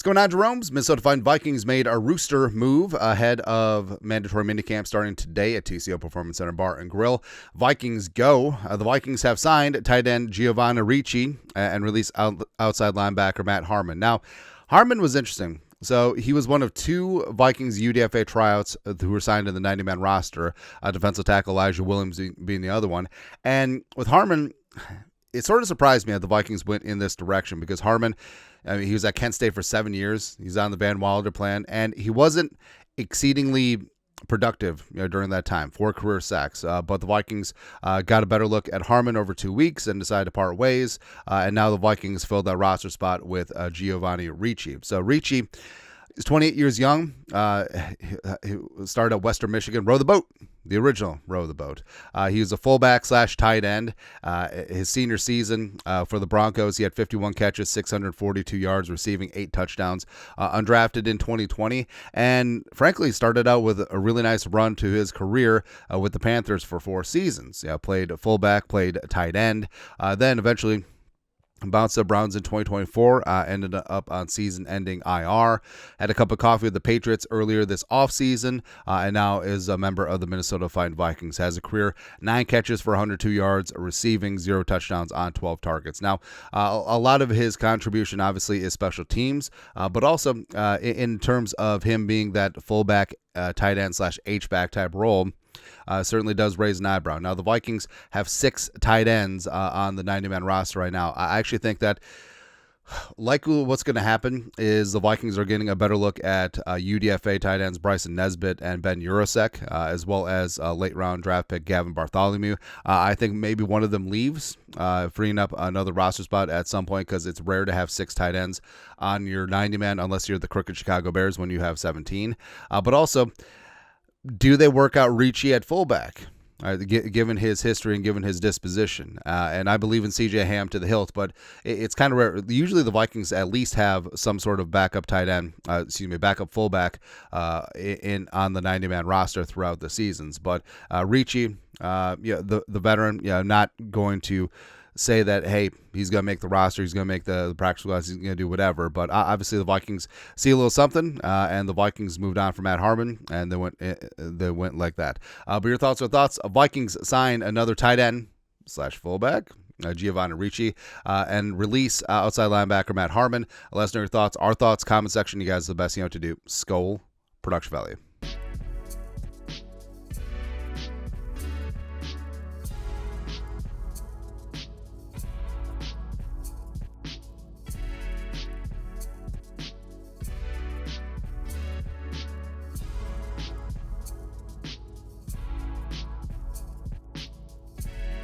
Going on, Jerome's Minnesota Vikings made a rooster move ahead of mandatory minicamp starting today at TCO Performance Center Bar and Grill. Vikings go. The Vikings have signed tight end Giovanni Ricci and released outside linebacker Matt Harmon. Now, Harmon was interesting. So he was one of two Vikings UDFA tryouts who were signed to the 90-man roster, defensive tackle Elijah Williams being the other one. And with Harmon, it sort of surprised me that the Vikings went in this direction because Harmon, he was at Kent State for 7 years. He's on the Van Wilder plan, and he wasn't exceedingly productive during that time. 4 career sacks. But the Vikings got a better look at Harmon over 2 weeks and decided to part ways. And now the Vikings filled that roster spot with Giovanni Ricci. So Ricci is 28 years young. He started at Western Michigan. Row the boat. The original row the boat. He was a fullback / tight end. His senior season for the Broncos, he had 51 catches, 642 yards, receiving 8 touchdowns. Undrafted in 2020, and frankly started out with a really nice run to his career with the Panthers for 4 seasons. Played fullback, played tight end, then eventually bounced up Browns in 2024, ended up on season-ending IR. Had a cup of coffee with the Patriots earlier this offseason, and now is a member of the Minnesota Vikings. Has a career 9 catches for 102 yards, receiving 0 touchdowns on 12 targets. Now, a lot of his contribution obviously is special teams, but also in terms of him being that fullback, tight end / H-back type role, certainly does raise an eyebrow. Now, the Vikings have 6 tight ends on the 90-man roster right now. I actually think that likely what's going to happen is the Vikings are getting a better look at UDFA tight ends Bryson Nesbitt and Ben Urosek, as well as late-round draft pick Gavin Bartholomew. I think maybe one of them leaves, freeing up another roster spot at some point because it's rare to have 6 tight ends on your 90-man unless you're the crooked Chicago Bears when you have 17. But also, do they work out Ricci at fullback, given his history and given his disposition? And I believe in C.J. Ham to the hilt, but it's kind of rare. Usually the Vikings at least have some sort of backup tight end, backup fullback on the 90-man roster throughout the seasons. But Ricci, the veteran, not going to say that, hey, he's going to make the roster, he's going to make the practice squad, he's going to do whatever. But obviously the Vikings see a little something, and the Vikings moved on from Matt Harmon, and they went like that. But your thoughts are thoughts. Vikings sign another tight end / fullback, Giovanni Ricci, and release outside linebacker Matt Harmon. Let us know your thoughts. Our thoughts, comment section. You guys are the best you know what to do. Skol, production value.